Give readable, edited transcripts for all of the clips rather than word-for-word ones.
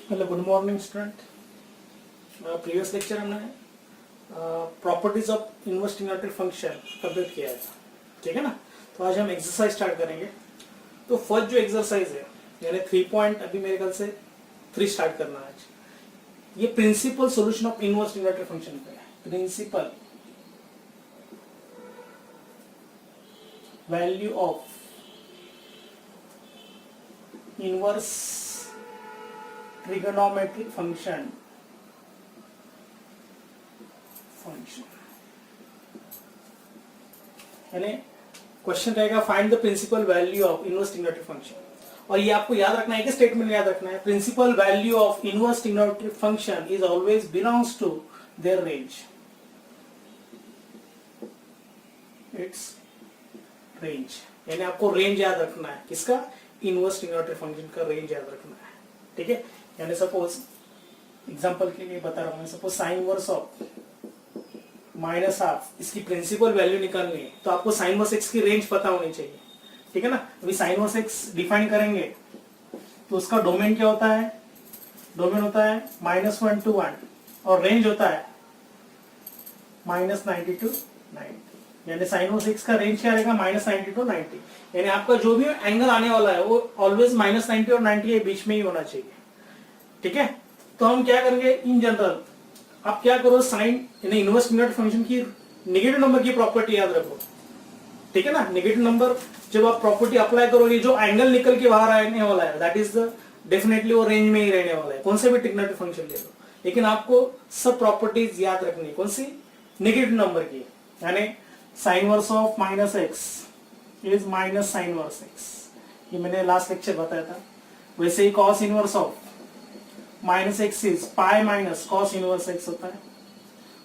Hello, good morning student. Previous lecture हमने properties of inverse integrated function complete किया था, ठीक है ना। तो आज हम एक्सरसाइज स्टार्ट करेंगे। तो फर्स्ट जो एक्सरसाइज है यानी 3 पॉइंट, अभी मेरे ख्याल से 3 स्टार्ट करना है आज। ये principal solution of inverse integrated function का है। Principal value of inverse trigonometric function यानी क्वेश्चन रहेगा find the principal value of inverse trigonometric function. और ये आपको याद रखना है कि स्टेटमेंट याद रखना है, principal value of inverse trigonometric function is always belongs to their range, its range. यानी आपको रेंज याद रखना है, किसका? इनवर्स ट्रिगोनोमेट्रिक फंक्शन का रेंज याद रखना है, ठीक है। यानी सपोज एग्जांपल के लिए बता रहा हूं, suppose sign inverse of minus half, इसकी प्रिंसिपल वैल्यू निकालनी है तो आपको साइन इनवर्स एक्स की रेंज पता होनी चाहिए, ठीक है ना। अभी साइन इनवर्स एक्स डिफाइन करेंगे तो उसका डोमेन क्या होता है? डोमेन होता है -1 to 1 और रेंज होता है -90 to 90। यानी साइन इनवर्स एक्स का रेंज क्या रहेगा? -90 to 90। यानी आपका जो भी एंगल आने वाला है वो ऑलवेज -90 और 90 के बीच में ही होना चाहिए, ठीक है। तो हम क्या करेंगे इन जनरल, आप क्या करो, साइन यानी इनवर्स ट्रिगोनोमेट्रिक फंक्शन की नेगेटिव नंबर की प्रॉपर्टी याद रखो, ठीक है ना। नेगेटिव नंबर जब आप प्रॉपर्टी अप्लाई करोगे, जो एंगल निकल के बाहर आने वाला है दैट इज द डेफिनेटली वो रेंज में ही रहने वाला है, कौन से भी ट्रिगोनोमेट्रिक फंक्शन ले लो। लेकिन आपको सब प्रॉपर्टीज याद रखनी है, कौन सी? नेगेटिव नंबर की। यानी sine inverse of minus x is minus sine inverse x, ये मैंने लास्ट लेक्चर बताया था। वैसे ही cos inverse of minus x is pi minus cos inverse x होता है।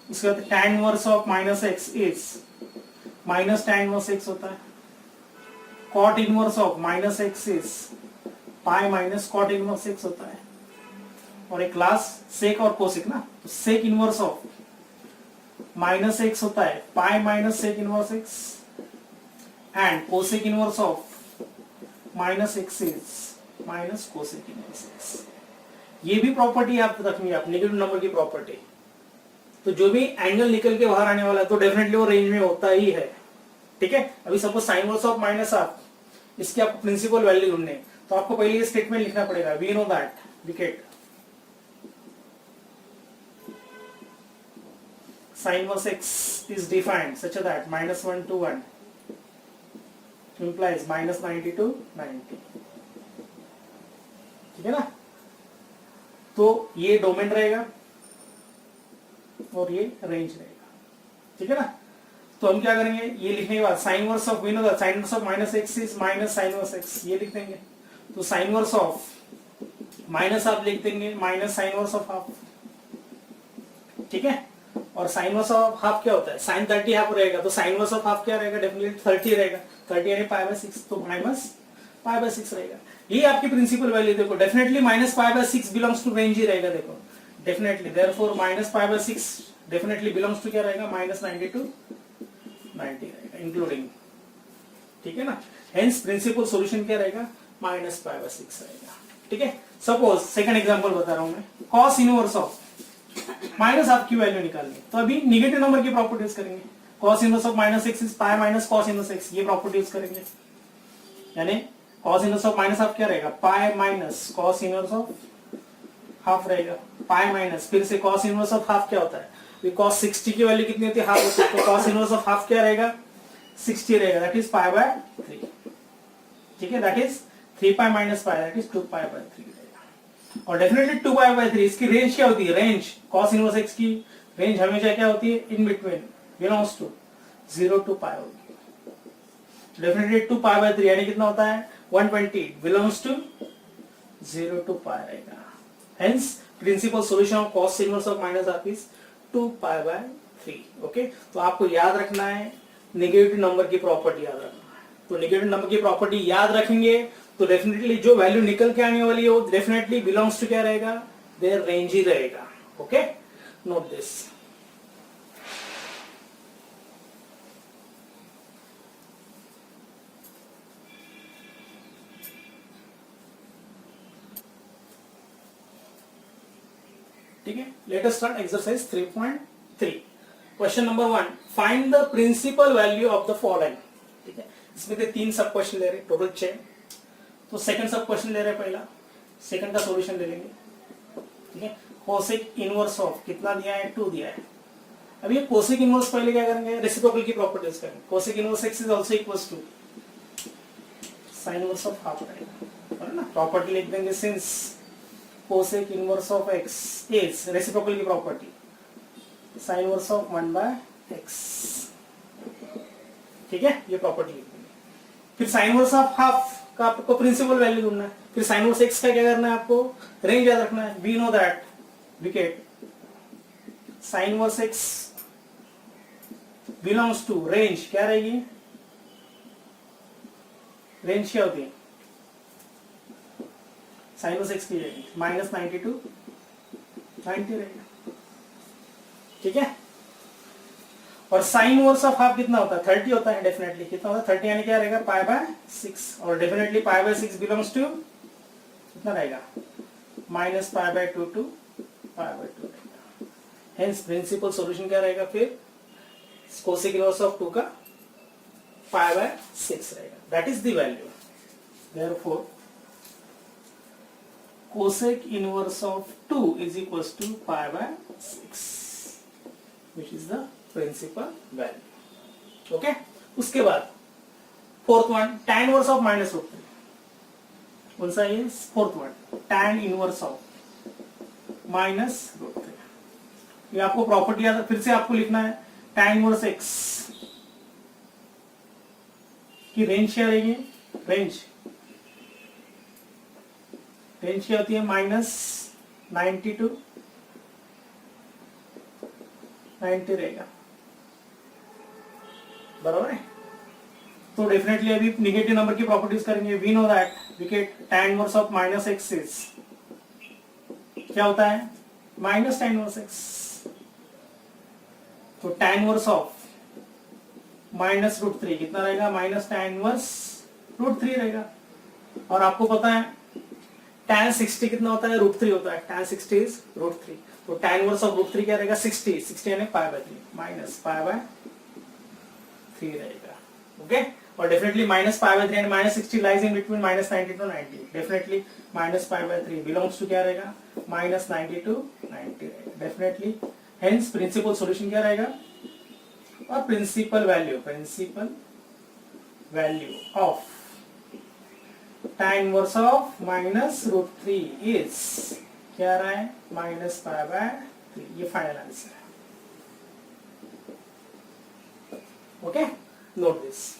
उसके बाद tan inverse of minus x is minus tan inverse x होता है। cot inverse of minus x is pi minus cot inverse x होता है। और एक लास्ट सेक और कोसेक ना, तो sec inverse of minus x होता है pi minus sec inverse x, and cosec inverse of minus x is minus cosec inverse x. ये भी प्रॉपर्टी आप रखनी है, आप नेगेटिव नंबर की प्रॉपर्टी। तो जो भी एंगल निकल के बाहर आने वाला है तो डेफिनेटली वो रेंज में होता ही है, ठीक है। अभी suppose sign inverse of minus half, इसकी आपको प्रिंसिपल वैल्यू ढूंढनी है तो आपको पहले ये स्टेटमेंट लिखना पड़ेगा, we know that wicket sine inverse x is defined such that -1 to 1 implies -90 to 90, ठीक है ना। तो ये डोमेन रहेगा और ये रेंज रहेगा, ठीक है ना। तो हम क्या करेंगे, ये लिखने के बाद sine inverse of we know that sine inverse of minus x is minus sine inverse x, ये लिख देंगे। तो sine inverse of minus half लिख देंगे minus sine inverse of half, ठीक है। और साइन इनवर्स ऑफ हाफ क्या होता है? साइन 30 हाफ रहेगा, तो साइन इनवर्स ऑफ हाफ क्या रहेगा? डेफिनेटली 30 रहेगा। 30 यानी π/6, तो माइनस π/6 रहेगा। ये आपकी प्रिंसिपल वैल्यू देखो, डेफिनेटली -π/6 बिलोंग्स टू रेंज ही रहेगा, देखो definitely. Therefore -π/6 definitely belongs to क्या रहेगा? -90 to 90 रहेगा इंक्लूडिंग, ठीक है ना। हेंस प्रिंसिपल सॉल्यूशन क्या रहेगा? -π/6 रहेगा, ठीक है। सपोज सेकंड एग्जांपल बता रहा हूं मैं, cos inverse of minus half की वैल्यू निकालनी, तो अभी नेगेटिव नंबर की प्रॉपर्टीज करेंगे। cos inverse of minus x is pi minus cos inverse x, ये प्रॉपर्टीज करेंगे। यानी cos inverse of minus half क्या रहेगा? Pi minus cos inverse of half रहेगा, पाई माइनस फिर से cos इनवर्स ऑफ हाफ क्या होता है? cos 60 की वैल्यू कितनी होती है? हाफ होती है, तो cos इनवर्स ऑफ हाफ क्या रहेगा? 60 रहेगा, दैट इज π/3, ठीक है। That is 3π minus pi, that is 2π/3 रहेगा। और डेफिनेटली 2π/3 इसकी रेंज क्या होती है? रेंज cos इनवर्स एक्स की रेंज हमेशा क्या होती है? In between, belongs to 0 to π होती है। डेफिनेटली 2π/3 यानी कितना होता है? 120 बिलोंग्स टू 0 to π रहेगा। Hence principal solution of cos inverse of minus half is 2π/3, okay. तो आपको याद रखना है नेगेटिव नंबर की प्रॉपर्टी याद रखना है। तो नेगेटिव नंबर की प्रॉपर्टी याद रखेंगे तो डेफिनेटली जो वैल्यू निकल के आने वाली है वो डेफिनेटली बिलोंग्स टू क्या रहेगा? देयर रेंज ही रहेगा, ओके। Note this. ठीक है, let us start exercise 3.3। Question number 1, find the principal value of the following. ठीक है, इसमें से 3 सब क्वेश्चन ले रहे, टोटल 6। तो सेकंड सब क्वेश्चन ले रहे, पहला सेकंड का सॉल्यूशन ले लेंगे। ठीक है, कोसेक इनवर्स ऑफ कितना दिया है, 2 दिया है। अब ये कोसेक इनवर्स पहले क्या करेंगे, रेसिप्रोकल की प्रॉपर्टी यूज करेंगे। Cosec inverse x is also equals to sine inverse of half रहेगा, है ना। प्रॉपर्टी लिख देंगे, since cosec inverse of x is reciprocal की property sine inverse of 1/x। ठीक है, ये प्रॉपर्टी लिख देंगे। फिर साइन इनवर्स ऑफ हाफ का आपको प्रिंसिपल वैल्यू ढूंढना है। फिर साइन इनवर्स x का क्या करना है, आपको रेंज याद रखना है। We know that we get sine inverse x belongs to range, क्या रहेगी, रेंज क्या होती है साइन इनवर्स x की रहेगी -90 to 90 रहेगा। ठीक है, और साइन इनवर्स ऑफ हाफ कितना होता है, 30 होता है। डेफिनेटली कितना होता है, 30 यानी क्या रहेगा, π/6। और डेफिनेटली π/6 बिलोंग्स टू कितना रहेगा, -π/2 to π/2 रहेगा। हेंस प्रिंसिपल सॉल्यूशन क्या रहेगा, फिर कोसेक इनवर्स ऑफ 2 का π/6 रहेगा। That is the value. Therefore cosec inverse of 2 is equals to π/6 which is the principal value. Okay, उसके बाद fourth one, tan inverse of -√3। कौन सा है, fourth one, tan inverse of -√3। ये आपको प्रॉपर्टी याद, फिर से आपको लिखना है। tan इनवर्स x की रेंज क्या रहेगी, रेंज क्या होती है, -90 to 90 रहेगा, बराबर है। तो डेफिनेटली अभी निगेटिव नंबर की प्रॉपर्टीज करेंगे। We know that we get tan inverse of -x is क्या होता है, -tan इनवर्स x। तो tan इनवर्स ऑफ -√3 कितना रहेगा, -tan इनवर्स √3 रहेगा। और आपको पता है tan 60 कितना होता है, √3 होता है। tan 60 is √3। तो tan इनवर्स ऑफ √3 क्या रहेगा, 60 यानी π/3 -π/3 रहेगा। ओके, और definitely -π/3 and -60 lies in between -90 to 90। Definitely -π/3 belongs to क्या रहेगा, -90 to 90 रहेगा डेफिनेटली। हेंस प्रिंसिपल सॉल्यूशन क्या रहेगा, और principal value of tan inverse of -√3 is क्या रहा है, -π/3। ये फाइनल आंसर है। Okay, note this.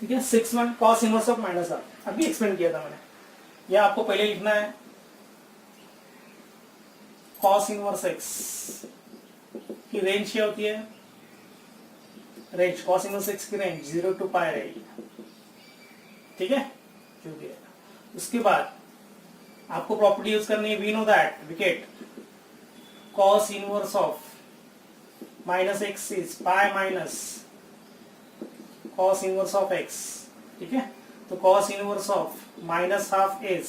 ठीक है, 6.1 cos इनवर्स ऑफ -r अभी एक्सप्लेन किया था मैंने। यह आपको पहले लिखना है, cos इनवर्स x की रेंज क्या होती है, रेंज cos इनवर्स x की रेंज 0 to π रहेगी। ठीक है, जो भी है। उसके बाद आपको प्रॉपर्टी यूज करनी है। We know that we get cos inverse of -x is π minus cos inverse of x। ठीक है, तो cos inverse of -½ is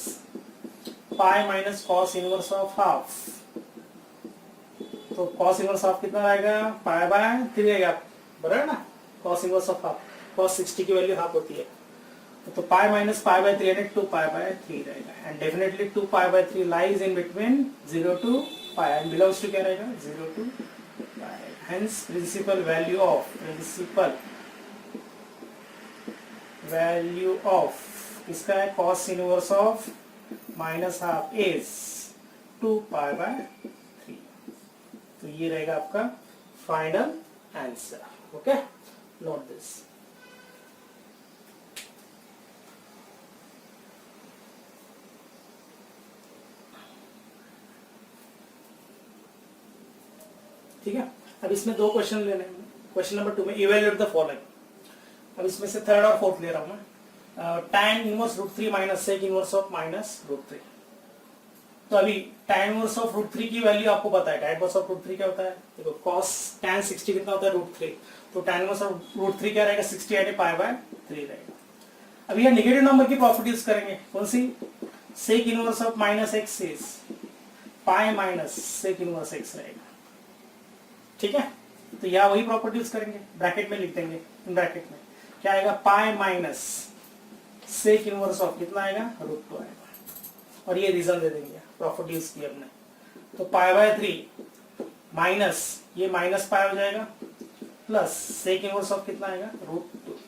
π minus cos inverse of half. तो cos इनवर्स ऑफ कितना रहेगा, π/3 रहेगा, बराबर ना। cos inverse of half, cos 60 की वैल्यू हाफ होती है। तो π माइनस π/3 यानी 2π/3 रहेगा। And definitely 2π/3 lies in between 0 to π and belongs to क्या रहेगा, 0 to π। Hence principal value of इसका है cos इनवर्स ऑफ -½ इज 2π/3। तो ये रहेगा आपका final answer. Okay, note this. ठीक है, अब इसमें 2 क्वेश्चन लेने हैं। क्वेश्चन नंबर 2 में इवैल्यूएट द फॉलोइंग। अब इसमें से थर्ड और फोर्थ ले रहा हूं मैं। tan inverse √3 minus sec inverse of -√3। तो अभी tan इनवर्स ऑफ रूट 3 की वैल्यू आपको पता है, tan इनवर्स ऑफ रूट 3 क्या होता है, देखो cos tan 60 कितना होता है रूट 3, तो tan इनवर्स ऑफ रूट 3 क्या रहेगा 60 यानी पाई बाय 3 रहेगा। अभी यह नेगेटिव नंबर की प्रॉपर्टी यूज करेंगे, कौन सी, sec inverse of minus x is pi minus sec inverse x रहेगा, ठीक है। तो यह वही प्रॉपर्टी यूज करेंगे, ब्रैकेट में लिख देंगे, ब्रैकेट में क्या आएगा pi minus sec inverse of कितना आएगा रूट 2 आएगा, और ये रीजन दे देंगे प्रॉपर्टी यूज की हमने, तो पाई बाय 3 माइनस ये माइनस पाई हो जाएगा प्लस सेक इनवर्स ऑफ कितना आएगा रूट 2।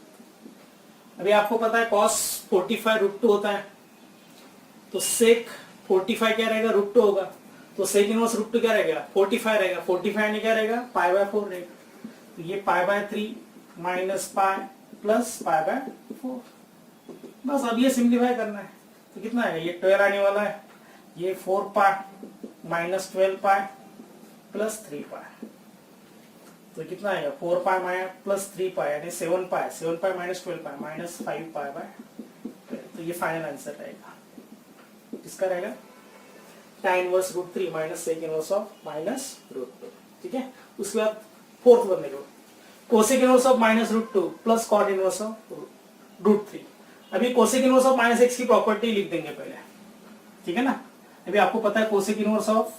अभी आपको पता है cos 45 रूट 2 होता है, तो सेक 45 क्या रहेगा रूट 2 होगा, तो सेक इनवर्स रूट 2 क्या रहेगा 45 रहेगा, 45 यानी क्या रहेगा पाई बाय 4 रहेगा, तो ये pi by 3 minus pi plus pi by 4, बस अब ये सिंप्लीफाई करना है, तो कितना है ये 12 आने वाला है, ये 4 पाई माइनस 12 पाई प्लस 3 पाई, तो कितना आएगा 4 पाई प्लस 3 पाई यानी 7 pi minus 12 pi minus 5 pi by 12, तो ये फाइनल आंसर रहेगा, किसका रहेगा tan inverse root 3 minus sec inverse of minus root 2, ठीक है। उसके बाद फोर्थ बनने को cosec inverse of minus root 2 plus cot inverse of root 3। अभी cosec inverse of minus x की प्रॉपर्टी लिख देंगे पहले, ठीक है ना। अभी आपको पता है cosec inverse of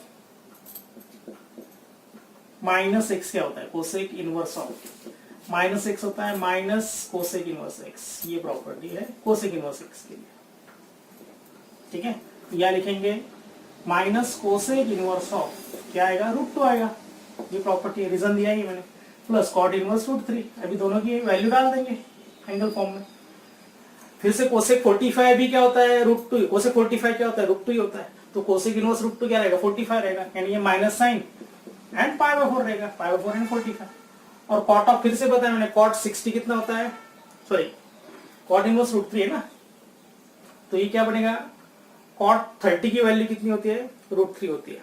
minus x क्या होता है, cosec inverse of minus x होता है माइनस कोसेक इनवर्स एक्स, ये प्रॉपर्टी है कोसेक इनवर्स एक्स के लिए, ठीक है। या लिखेंगे माइनस कोसेक इनवर्स ऑफ क्या आएगा रूट 2 आएगा, ये प्रॉपर्टी रीजन दिया ही मैंने, प्लस कॉट इनवर्स रूट 3, अभी दोनों की वैल्यू डाल देंगे एंगल फॉर्म में। फिर से कोसेक 45 भी क्या होता है रूट 2, कोसेक 45 क्या होता है रूट 2 ही होता है, तो कोसेक इनवर्स रूट 2 क्या रहेगा 45 रहेगा, यानी ये minus sine and pi by 4 रहेगा, पाई बाय 4 एंड 45, और कॉट ऑफ फिर से बताया मैंने कॉट 60 कितना होता है, सॉरी कॉट इनवर्स रूट 3 है ना, तो ये क्या बनेगा कॉट 30 की वैल्यू कितनी होती है रूट 3 होती है,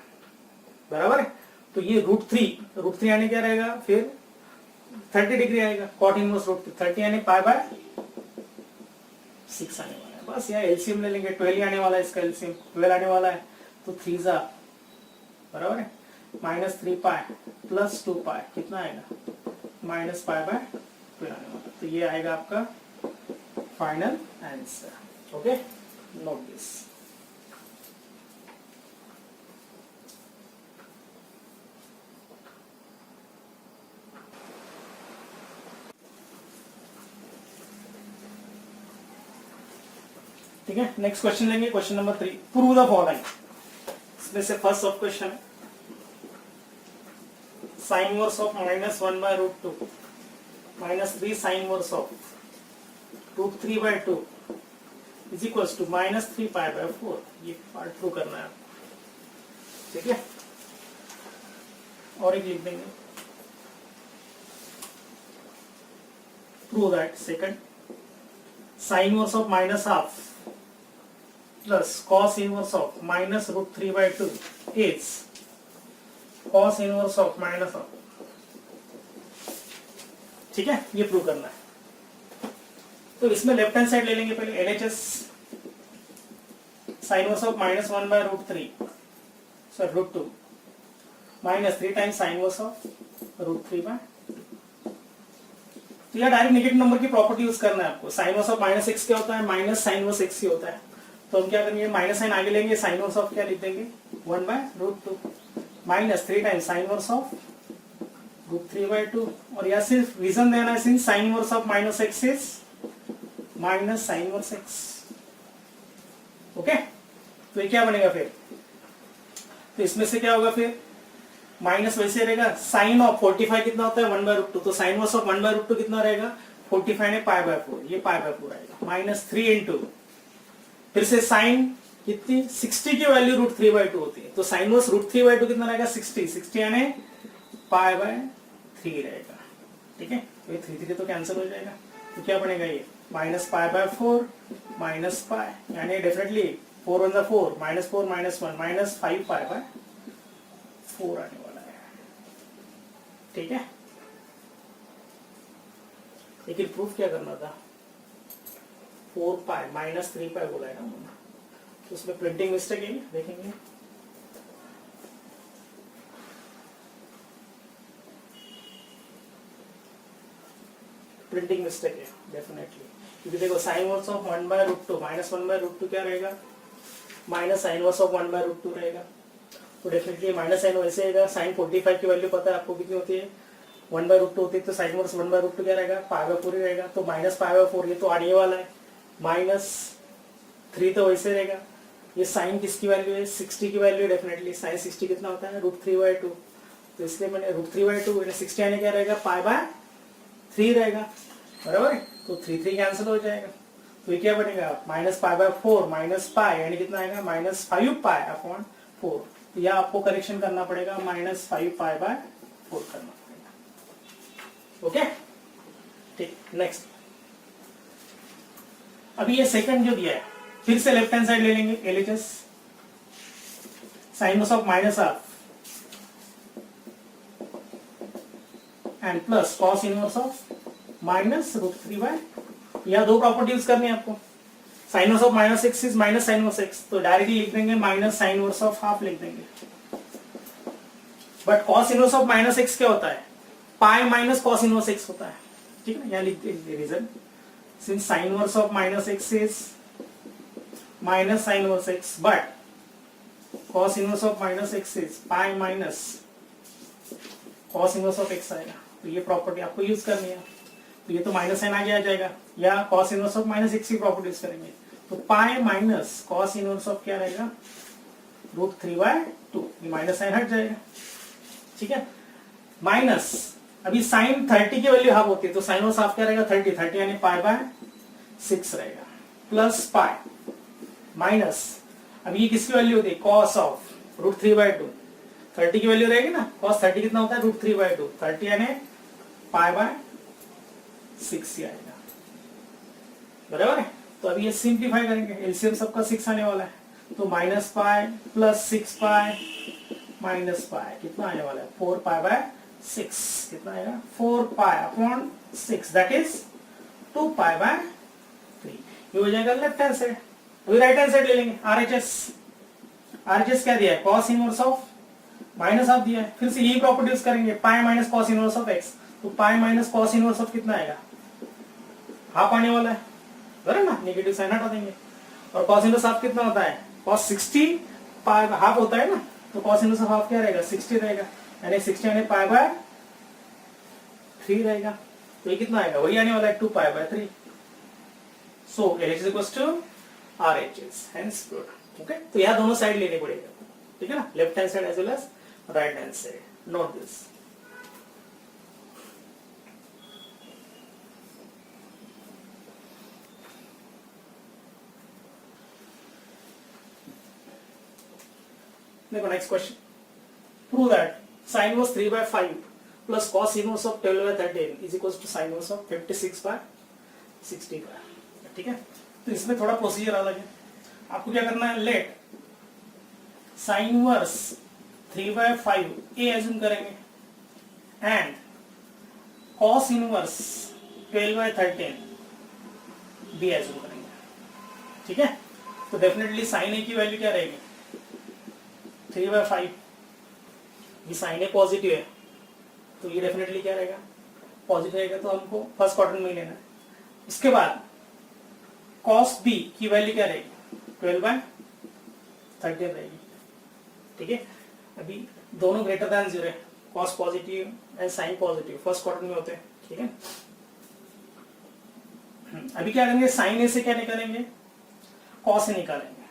बराबर है। तो ये रूट 3 यानी क्या रहेगा फिर 30 डिग्री आएगा, कॉट इनवर्स रूट 30 यानी पाई बाय 6 आने वाला है, बस यहाँ एलसीएम ले लेंगे, 12 आने वाला है, इसका एलसीएम 12 आने वाला है, तो 3 बराबर है माइनस 3 पाई प्लस 2 पाई कितना आएगा माइनस पाई बाय 12 आने वाला, तो ये आएगा आपका final answer, okay note this. ठीक है, नेक्स्ट क्वेश्चन लेंगे, question number 3, prove the following. इसमें से first sub question sine inverse of minus 1 by root 2 minus 3 sine inverse of root 3 by 2 is equals to minus 3 pi by 4, ये part prove करना है आपको, ठीक है। और एक लिख देंगे prove that second sign inverse of minus half plus cos inverse of minus root 3 by 2 is cos inverse of minus of, ठीक है, ये प्रूव करना है। तो इसमें लेफ्ट हैंड साइड ले लेंगे पहले LHS sine inverse of minus 1 by root 3 sorry root 2 minus 3 times sine inverse of root 3 by, तो यह डायरेक्ट नेगेटिव नंबर की प्रॉपर्टी यूज करना है आपको। Sine inverse of minus x क्या होता है माइनस साइन इनवर्स एक्स ही होता है, तो हम क्या करेंगे माइनस साइन आगे लेंगे, साइन इनवर्स ऑफ क्या लिख देंगे 1 by root 2 minus 3 times sine inverse of root 3 by 2, और यह सिर्फ रीजन देना है since sine inverse of minus x is minus sine inverse x, okay. तो ये क्या बनेगा फिर, तो इसमें से क्या होगा फिर माइनस वैसे रहेगा, साइन ऑफ 45 कितना होता है 1 बाय रूट 2, तो sine inverse of 1 by root 2 कितना रहेगा 45 ने पाई बाय 4, ये पाई बाय 4 आएगा माइनस 3 इंटू फिर से साइन कितनी 60 की वैल्यू रूट 3 बाय 2 होती है, तो साइन इनवर्स रूट 3 बाय 2 कितना रहेगा 60 यानी पाई बाय 3 रहेगा, ठीक है। तो ये 3 तो कैंसिल हो जाएगा, तो क्या बनेगा ये minus pi by 4 minus pi यानी definitely 4 1 4 minus 4 minus 1 minus 5 pi by 4 आने वाला है, ठीक है। लेकिन प्रूफ क्या करना था 4 पाई माइनस 3 पाई बोला है ना, तो उसमें प्रिंटिंग मिस्टेक है, देखेंगे प्रिंटिंग मिस्टेक है डेफिनेटली, क्योंकि देखो साइन वर्स ऑफ 1/√2 माइनस 1/√2 क्या रहेगा, माइनस साइन वर्स ऑफ 1/√2 रहेगा। तो डेफिनेटली माइनस साइन वैसे रहेगा, साइन 45 की वैल्यू पता है आपको कितनी होती है, 1/√2 होती है, तो साइन वर्स 1/√2 क्या रहेगा, π/4 ही रहेगा। तो माइनस π/4 ये तो आने वाला है, -3 तो वैसे रहेगा। ये साइन किसकी वैल्यू है, 60 की वैल्यू है डेफिनेटली। साइन 60 कितना होता है, √3/2, तो इसलिए मैंने √3/2 60 आने क्या रहेगा, π/3 रहेगा, बराबर है। तो 3 कैंसिल हो जाएगा, तो ये क्या बनेगा, -π/4 माइनस π यानी कितना आएगा, -5π/4। तो यह आपको करेक्शन करना पड़ेगा, -5π/4 करना पड़ेगा। ओके ठीक, नेक्स्ट। अभी ये सेकंड जो दिया है, फिर से लेफ्ट हैंड साइड ले लेंगे, LHS sine of minus half and plus cos inverse of -√3/, यह दो प्रॉपर्टी यूज करनी है आपको। Sine of -x is minus sine of x, तो डायरेक्टली लिख देंगे minus sine verse of half लिख देंगे। But cos inverse of -x क्या होता है, pi minus cos inverse x होता है, ठीक है ना। यहाँ लिख देंगे reason, since sine verse of -x is minus sine verse x, but cos inverse of -x is pi minus cos inverse of x आएगा। तो ये प्रॉपर्टी आपको यूज करनी है। तो ये तो माइनस साइन आगे आ जाएगा, या कॉस इनवर्स ऑफ -x की प्रॉपर्टी यूज करेंगे। तो पाई माइनस कॉस इनवर्स ऑफ क्या रहेगा, √3/2, ये माइनस साइन हट जाएगा, ठीक है। माइनस अभी साइन 30 की वैल्यू हाफ होती है, तो साइन वर्स हाफ क्या रहेगा, 30 यानी π/6 रहेगा, प्लस पाई माइनस अभी ये किसकी वैल्यू होती है, कॉस ऑफ √3/2, 30 की वैल्यू रहेगी ना, कॉस 30 कितना होता है, √3/2, 30 यानी π/6 ही आएगा, बराबर है। तो अभी ये सिंप्लीफाई करेंगे, एलसीएम सबका 6 आने वाला है, तो -π प्लस 6π माइनस पाई कितना आने वाला है, 4π/6, कितना आएगा, 4π/6 दैट इज 2π/3। ये हो जाएगा लेफ्ट हैंड साइड। अभी राइट हैंड साइड ले लेंगे, आरएचएस क्या दिया है, cos inverse of minus half दिया है, फिर से यही प्रॉपर्टी यूज करेंगे, पाई minus cos inverse of x, तो पाई माइनस कॉस इनवर्स ऑफ कितना आएगा, हाफ आने वाला है, बराबर ना, नेगेटिव साइन हटा देंगे। और कॉस इनवर्स हाफ कितना होता है, कॉस 60 पाई हाफ होता है ना, तो कॉस इनवर्स ऑफ हाफ क्या रहेगा, 60 रहेगा, यानी 60 यानी π/3 रहेगा। तो ये कितना आएगा, वही आने वाला है, 2π/3। So LHS equals to RHS, hence proved. Okay, तो यहां दोनों साइड लेने पड़ेगा, ठीक है ना, left hand side as well as right hand side, note this. देखो next question, prove that sin inverse 3/5 plus cos inverse of 12/13 is equals to sin inverse of 56/65, ठीक है। तो इसमें थोड़ा प्रोसीजर अलग है, आपको क्या करना है, let sin inverse 3/5 a assume करेंगे and cos inverse 12/13 b assume करेंगे, ठीक है। तो डेफिनेटली sin ए की वैल्यू क्या रहेगी, 3/5, ये साइन ए पॉजिटिव है, तो ये डेफिनेटली क्या रहेगा, पॉजिटिव रहेगा, तो हमको फर्स्ट क्वाड्रेंट में लेना है। इसके बाद cos b की वैल्यू क्या रहेगी, 12/13 रहेगी, ठीक है। अभी दोनों ग्रेटर देन 0 है, cos positive and sine positive first quadrant में होते हैं, ठीक है। अभी क्या करेंगे, साइन ए से क्या निकालेंगे, cos से निकालेंगे।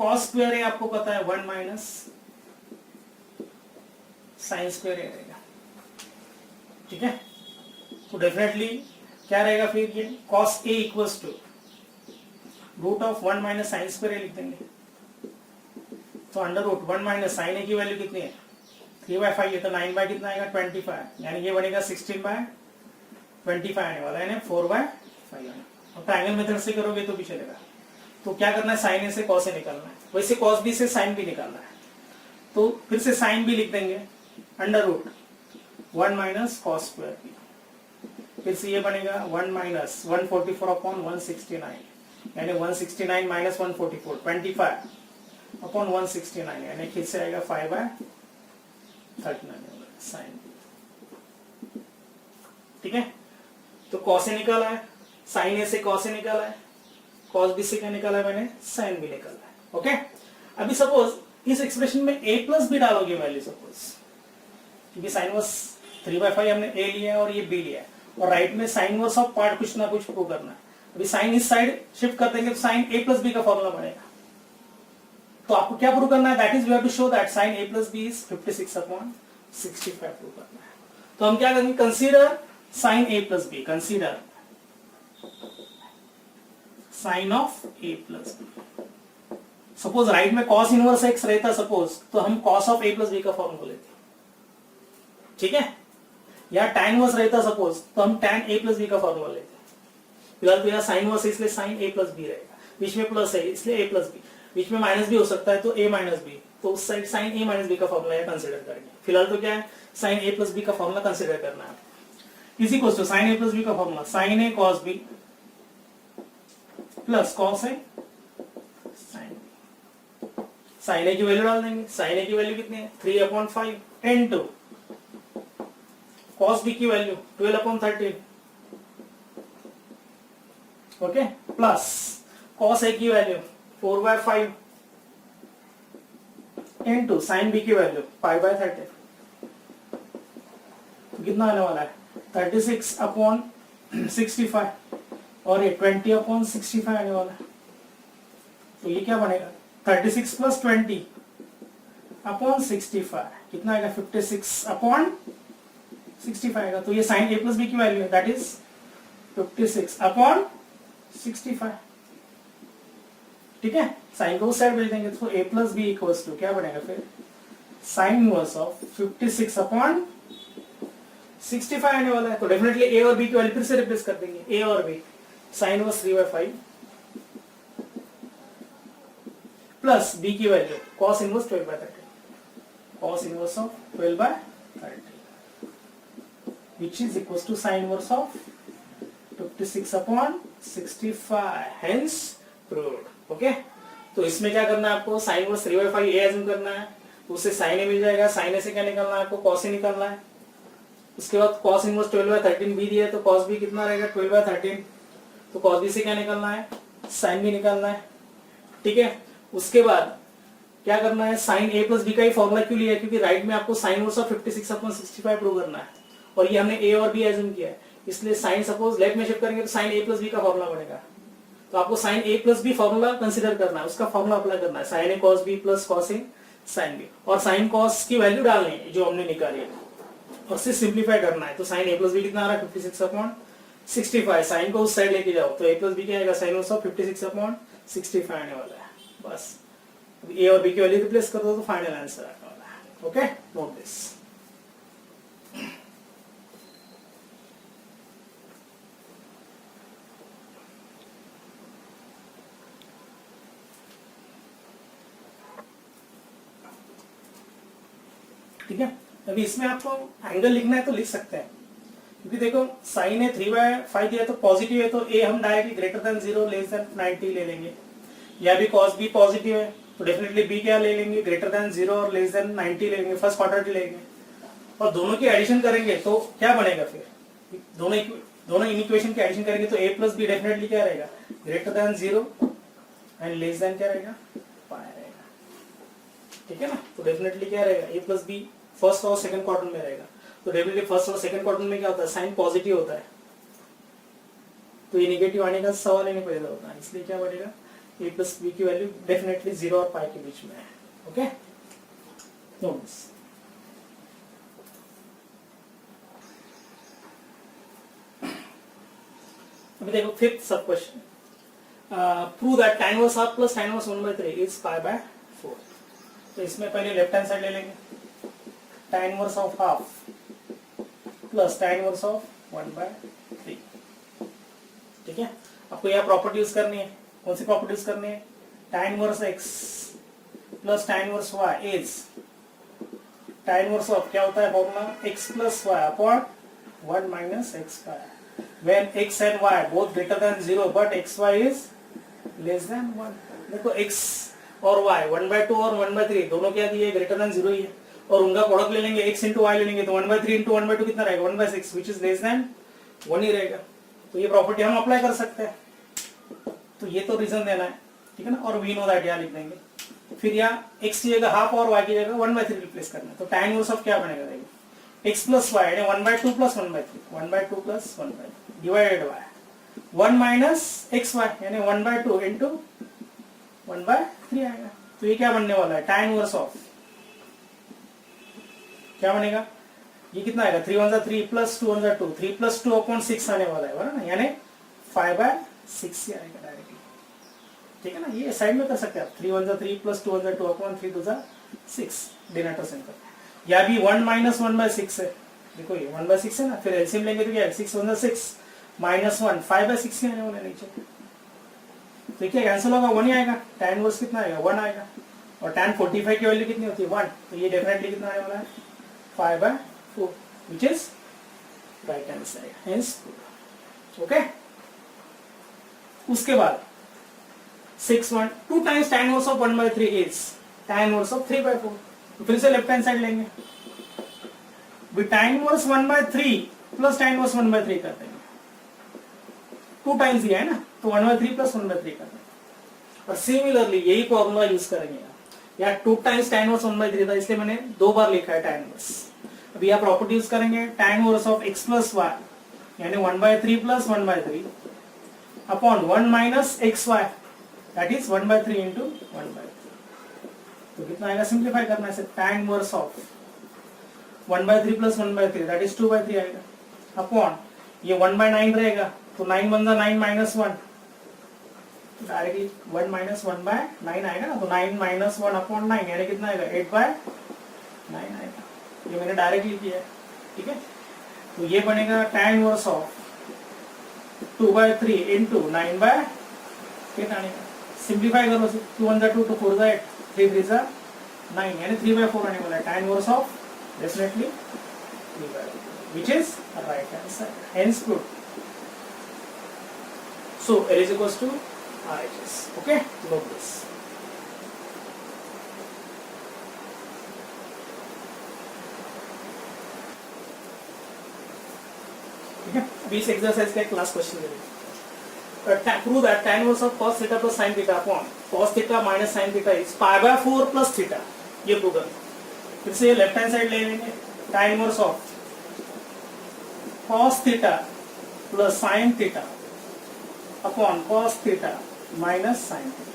cos स्क्वायर है आपको पता है 1 माइनस साइन स्क्वायर रहेगा, ठीक है। तो डेफिनेटली क्या रहेगा फिर, ये cos a equals to √1 minus sine square लिख देंगे, तो √1 माइनस साइन ए की वैल्यू कितनी है, 3/5 है, तो 9 कितना आएगा, 25, यानी ये बनेगा 16/25 आने वाला है, 4/5 आने। और ट्रायंगल मेथड से करोगे तो भी चलेगा। तो क्या करना है, साइन ए से कॉस ए निकालना है, वैसे cos b से साइन b निकालना है, तो फिर से साइन b लिख देंगे, √1 माइनस कॉस स्क्वायर b, फिर से ये बनेगा 1 माइनस 144/169, यानी 169 माइनस 144, 25/169, यानी फिर से आएगा 5/39 साइन, ठीक है। तो तो कॉस ए निकाला है, साइन ए से कॉस ए निकाला है, कॉस बी से क्या निकाला है मैंने, साइन बी निकाला है। ओके, अभी सपोज इस एक्सप्रेशन में a प्लस बी डालोगे वैल्यू, सपोज क्योंकि साइन वर्स 3/5 हमने a लिया है और ये b लिया है, और राइट में साइन वर्स ऑफ पार्ट कुछ ना कुछ प्रूव करना है। अभी साइन इस साइड शिफ्ट कर देंगे तो साइन a प्लस बी का फॉर्मूला बनेगा। तो आपको क्या प्रूव करना है, that is we have to show that sine a plus b is 56/65 prove करना है। तो हम क्या करेंगे, consider sine a plus b, consider sine of a plus b. Suppose right में cos इनवर्स x रहता सपोज, तो हम cos of a plus b का फॉर्मूला लेते, ठीक है, या tan इनवर्स रहता सपोज, तो हम tan a प्लस बी का फॉर्मूला लेते। फिलहाल तो यहाँ साइन इनवर्स है इसलिए साइन a प्लस बी रहेगा, बीच में प्लस है इसलिए a प्लस बी, बीच में माइनस भी हो सकता है तो a माइनस बी, तो उस side sine a minus b का फॉर्मूला कंसिडर करेंगे। फिलहाल तो क्या है, साइन a प्लस बी का फॉर्मूला कंसिडर करना है। इसी को साइन a प्लस बी का formula sine a cos b plus cos a sine a की वैल्यू डाल देंगे। साइन ए की वैल्यू कितनी है, 3/5 इनटू कॉस बी की वैल्यू 12/13, ओके, प्लस कॉस ए की वैल्यू 4/5 इनटू साइन बी की वैल्यू 5/30। कितना आने वाला है, 36/65 और ये 20/65 आने वाला है। तो ये क्या बनेगा, 36 प्लस 20/65 कितना आएगा, 56/65 आएगा। तो ये साइन a प्लस बी की वैल्यू है, दैट इज 56/65, ठीक है। साइन को उस साइड भेज देंगे तो a plus b equals to क्या बनेगा फिर, साइन इनवर्स ऑफ 56/65 आने वाला है। तो डेफिनेटली a और b की वैल्यू फिर से रिप्लेस कर देंगे, a और b, sine inverse 3/5 plus b की value cos inverse 12/30, cos inverse of 12/30 which is equals to sin inverse of 56/65, hence proved। Okay, तो इसमें क्या करना है आपको, sin इनवर्स 3/5 a एज्यूम करना है, उससे sin a मिल जाएगा, sin a से क्या निकालना है आपको, cos a निकालना है। उसके बाद cos इनवर्स 12/13 b दिया है, तो cos b कितना रहेगा 12/13, तो cos b से क्या निकालना है, sin b निकालना है, ठीक है। उसके बाद क्या करना है, साइन a प्लस बी का ही फॉर्मूला क्यों लिया है, क्योंकि राइट में आपको साइन इनवर्स ऑफ 56/65 प्रूव करना है, और ये हमने a और b एज्यूम किया है, इसलिए साइन सपोज लेफ्ट में शिफ्ट करेंगे तो साइन a प्लस बी का फॉर्मूला बनेगा। तो आपको sine a plus b formula consider करना है, उसका फॉर्मूला अप्लाई करना है, sine a cos b plus cos a sine b, और साइन कॉस की वैल्यू डालनी है जो हमने निकाली है, और सिर्फ सिंप्लीफाई करना है। तो साइन a प्लस बी कितना आ रहा है, 56/65, साइन को उस साइड लेके जाओ तो a प्लस बी क्या आएगा, साइन इनवर्स ऑफ 56/65 आने वाला है। बस a और b की वैल्यू रिप्लेस कर दो तो फाइनल आंसर आने वाला है। Okay, note this. ठीक है, अभी इसमें आपको एंगल लिखना है तो लिख सकते हैं, क्योंकि देखो साइन है 3/5 दिया तो पॉजिटिव है, तो a हम directly greater than 0 less than 90 ले लेंगे, या भी cos b पॉजिटिव है तो डेफिनेटली b क्या ले लेंगे, ग्रेटर देन 0 और लेस देन 90 ले लेंगे, फर्स्ट क्वाड्रेंट लेंगे, और दोनों की एडिशन करेंगे तो क्या बनेगा फिर, दोनों इक्वेशन की एडिशन करेंगे तो a प्लस बी डेफिनेटली क्या रहेगा, greater than 0 and less than क्या रहेगा, पाई रहेगा, ठीक है ना। तो डेफिनेटली क्या रहेगा, a प्लस बी फर्स्ट और सेकंड क्वाड्रेंट में रहेगा, तो डेफिनेटली फर्स्ट और सेकंड क्वाड्रेंट में क्या होता है, साइन पॉजिटिव होता है, तो ये नेगेटिव आने का सवाल ही नहीं पैदा होता है, इसलिए क्या बनेगा, a प्लस बी की वैल्यू डेफिनेटली 0 और पाई के बीच में है। Okay, note this. अभी देखो fifth sub question, prove that tan inverse half plus tan inverse 1/3 is π/4। तो इसमें पहले लेफ्ट हैंड साइड ले लेंगे, tan inverse of half plus tan inverse of 1/3, ठीक है। आपको यह प्रॉपर्टी यूज करनी है, कौन सी प्रॉपर्टी यूज करनी है, tan inverse x plus tan inverse y is tan inverse of क्या होता है formula, x plus y upon 1 minus x square, when x and y both greater than 0 but xy is less than 1। देखो x और y 1/2 और 1/3 दोनों क्या दिए, greater than 0 ही है, और उनका प्रोडक्ट ले लेंगे, x इंटू y ले लेंगे तो 1/3 इंटू 1/2 कितना रहेगा, 1/6 which is less than 1 ही रहेगा। तो ये प्रॉपर्टी हम अप्लाई कर सकते हैं, तो ये तो रीजन देना है, ठीक है ना। और वी नो दैट यहाँ लिख देंगे, फिर यहाँ x की जगह हाफ और y की जगह 1/3 रिप्लेस करना है, तो tan इनवर्स ऑफ क्या बनेगा देखिए, x प्लस वाई यानी 1/2 plus 1/3, 1/2 plus 1/3 divided by 1 minus x y यानी 1/2 इंटू 1/3 आएगा। तो ये क्या बनने वाला है, tan इनवर्स ऑफ क्या बनेगा, ये कितना आएगा 3 1 3 प्लस 2 1 2, 3 प्लस 2 अपॉन 6 आने वाला है ना, यानी 5/6 ही आएगा डायरेक्टली, ठीक है ना। ये साइड में कर सकते हैं आप, 3 1 3 प्लस 2 1 2 अपॉन 3 2 6 डिनोमिनेटर सिंपल, या भी 1 माइनस 1/6 है, देखो ये 1/6 है ना, फिर एलसीएम लेंगे तो क्या है 6 1 6 माइनस 1 5/6 ही आने वाला है नीचे, तो क्या कैंसिल होगा 1 ही आएगा, tan इनवर्स कितना आएगा 1 आएगा, और tan 45 की वैल्यू कितनी होती है 1, तो ये डेफिनेटली कितना आने वाला है 5/4 which is right hand side, hence okay। उसके बाद 6 1 2 times tan inverse of 1/3 is tan inverse of 3/4, तो फिर से लेफ्ट हैंड साइड लेंगे, भी tan inverse 1/3 plus tan inverse 1/3 कर देंगे, 2 टाइम्स दिया है ना, तो 1/3 प्लस 1/3 कर देंगे, और सिमिलरली यही फॉर्मूला यूज करेंगे यहाँ 2 टाइम्स tan inverse 1/3 था, इसलिए मैंने 2 बार लिखा है tan inverse। अभी यहाँ प्रॉपर्टी यूज करेंगे, tan inverse of x plus y यानी 1/3 plus 1/3 upon 1 minus x y that is 1/3 into 1/3, तो कितना आएगा, सिंप्लीफाई करना है, tan inverse of 1/3 plus 1/3 that is 2/3 आएगा, अपॉन ये 1/9 रहेगा, तो 9 1 9 माइनस 1 डायरेक्टली 1 माइनस 1/9 आएगा ना, तो 9 माइनस 1 अपॉन 9 यानी कितना आएगा 8/9 आएगा, ये मैंने डायरेक्टली किया है, ठीक है। तो ये बनेगा tan इनवर्स ऑफ 2/3 इंटू 9/8 आएगा, सिंप्लीफाई करो, 2 1 2 2 4 8 3 3 9 यानी 3/4 आने वाला है, tan inverse of definitely 3/4 which is right hand side, hence proved। So L is equals to RHS, okay, note this। ठीक है, अभी इस एक्सरसाइज का एक लास्ट क्वेश्चन करेंगे, prove that tan inverse of cos theta plus sin theta upon cos theta minus sin theta is π/4 plus theta, ये prove करें। फिर से लेफ्ट हैंड साइड ले लेंगे, tan inverse of cos theta plus sin theta upon cos theta minus sin theta,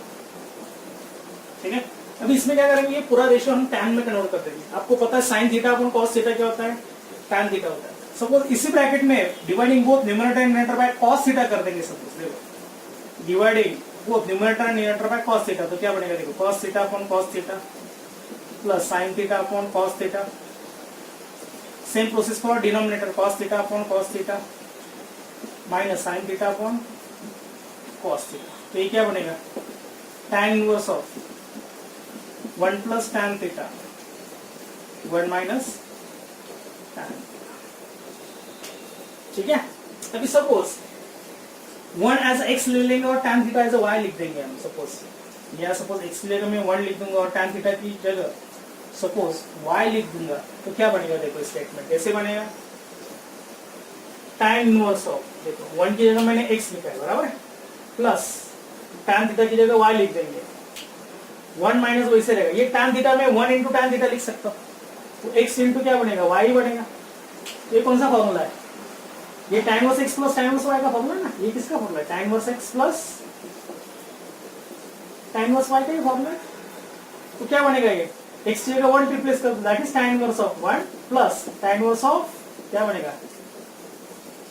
ठीक है। अभी इसमें क्या करेंगे, ये पूरा रेशियो हम tan में कन्वर्ट कर देंगे, आपको पता है sin theta upon cos theta क्या होता है, tan थीटा होता है। सपोज इसी ब्रैकेट में dividing both numerator and denominator by cos theta कर देंगे, सपोज देखो dividing both numerator and denominator by cos theta, तो क्या बनेगा देखो, cos theta upon cos theta plus sin theta upon cos theta, same process for denominator cos theta upon cos theta minus sin theta upon cos theta, तो ये क्या बनेगा tan inverse of 1 plus tan theta 1 minus tan, ठीक है। अभी suppose 1 as x ले लेंगे और tan थीटा एज y लिख देंगे हम, सपोज या सपोज x की जगह मैं 1 लिख दूंगा और tan थीटा की जगह सपोज y लिख दूंगा, तो क्या बनेगा देखो स्टेटमेंट कैसे बनेगा, tan इनवर्स ऑफ देखो 1 की जगह मैंने x लिखा है बराबर है, प्लस tan थीटा की जगह y लिख देंगे, 1 माइनस वैसे रहेगा, ये tan थीटा में 1 इंटू tan थीटा लिख सकता हूँ, तो x इंटू क्या बनेगा y बनेगा, ये कौन सा फॉर्मूला है, ये tan inverse x plus tan inverse y का फॉर्मूला है ना, ये किसका फॉर्मूला है, tan inverse x plus tan inverse y का ही फॉर्मूला है, तो क्या बनेगा ये x की जगह 1 रिप्लेस कर दो, that is tan inverse of 1 plus tan inverse of क्या बनेगा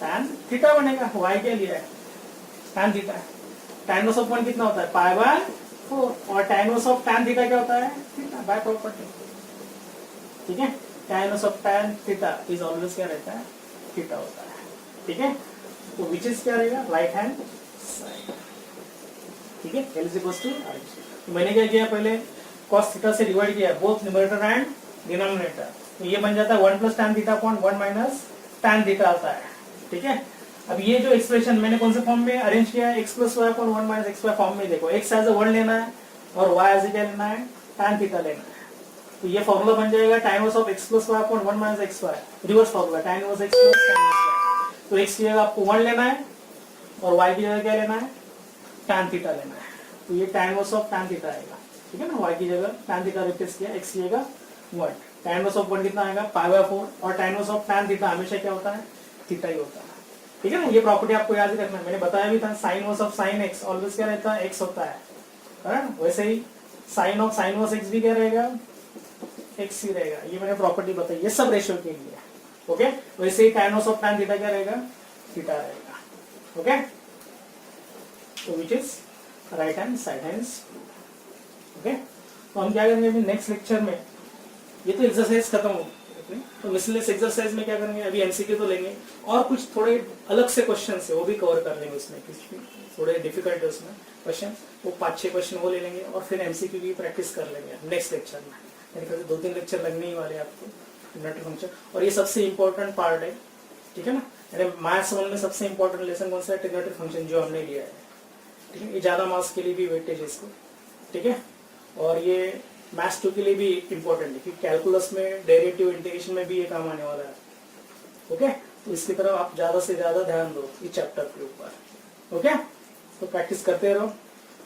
tan थीटा बनेगा, y क्या लिया है tan theta, tan inverse of 1 कितना होता है π/4 और tan inverse of tan theta क्या होता है थीटा बाय प्रॉपर्टी, ठीक है। tan inverse of tan theta is always क्या रहता है थीटा होता है, ठीक है। तो विच इज क्या रहेगा राइट हैंड साइड, ठीक है। L is equals to RH, तो मैंने क्या किया पहले cos थीटा से डिवाइड किया बोथ न्यूमरेटर एंड डिनोमिनेटर, तो ये बन जाता है 1 plus tan theta upon 1 minus tan theta आता है, ठीक है। अब ये जो एक्सप्रेशन मैंने कौन से फॉर्म में अरेंज किया है, x plus y upon 1 minus x y form में, देखो x एज अ 1 लेना है और y एज क्या लेना है tan थीटा लेना है, तो ये फॉर्मूला बन जाएगा tan inverse of x plus y upon 1 minus x y, reverse formula tan inverse x plus tan inverse y, तो x की जगह आपको 1 लेना है और y की जगह क्या लेना है, tan थीटा लेना है। तो ये tan inverse of tan theta आएगा, ठीक है ना, y की जगह tan थीटा रिप्लेस किया, x की जगह 1, tan इनवर्स ऑफ 1 कितना आएगा π/4, और tan inverse of tan theta हमेशा क्या होता है, थीटा ही होता है, ठीक है ना। ये प्रॉपर्टी आपको याद रखना है, मैंने बताया भी था, sin inverse of sin x always क्या रहता है, x होता है ना। वैसे ही sin of sin inverse x भी क्या रहेगा, x ही रहेगा। ये मैंने प्रॉपर्टी बताई, ये सब रेशियो के लिए, ओके। वैसे ही tan inverse of tan theta क्या रहेगा, थीटा रहेगा, ओके। तो which is right hand side hands, okay. तो हम क्या करेंगे अभी नेक्स्ट लेक्चर में, ये तो एक्सरसाइज खत्म हो गई, तो मिसलेनियस एक्सरसाइज में क्या करेंगे, अभी एमसीक्यू तो लेंगे और कुछ थोड़े अलग से क्वेश्चन है वो भी कवर कर लेंगे, उसमें कुछ थोड़े डिफिकल्ट है उसमें क्वेश्चन, वो 5-6 क्वेश्चन वो ले लेंगे और फिर एमसीक्यू की प्रैक्टिस कर लेंगे नेक्स्ट लेक्चर में। मेरे ख्याल से 2-3 लेक्चर लगने ही वाले आपको यूनिटरी फंक्शन, और ये सबसे इंपॉर्टेंट पार्ट है, ठीक है ना। मैथ्स 1 में सबसे इंपॉर्टेंट लेसन कौन सा है, ट्रिग्नोमेट्रिक फंक्शन जो हमने लिया है, ठीक है। ये ज्यादा मार्क्स के लिए भी वेटेज है इसको, ठीक है। और ये मैथ्स 2 के लिए भी इंपॉर्टेंट है, क्योंकि कैलकुलस में डेरिवेटिव इंटीग्रेशन में भी ये काम आने वाला है, ओके। तो इसकी तरफ आप ज्यादा से ज्यादा ध्यान दो इस चैप्टर के ऊपर, ओके। तो प्रैक्टिस करते रहो,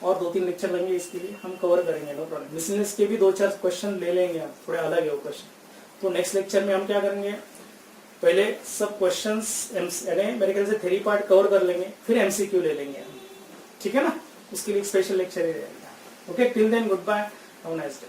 और 2-3 लेक्चर लेंगे इसके लिए, हम कवर करेंगे, नो प्रॉब्लम। मिसलेनियस के भी 2-4 क्वेश्चन ले लेंगे आप, थोड़े अलग है वो क्वेश्चन। तो नेक्स्ट लेक्चर में हम क्या करेंगे, पहले सब क्वेश्चंस मेरे ख्याल से थ्योरी पार्ट कवर कर लेंगे, फिर एमसीक्यू ले लेंगे हम, ठीक है ना। उसके लिए स्पेशल लेक्चर ही रहेगा, okay. Till then goodbye, have a nice day.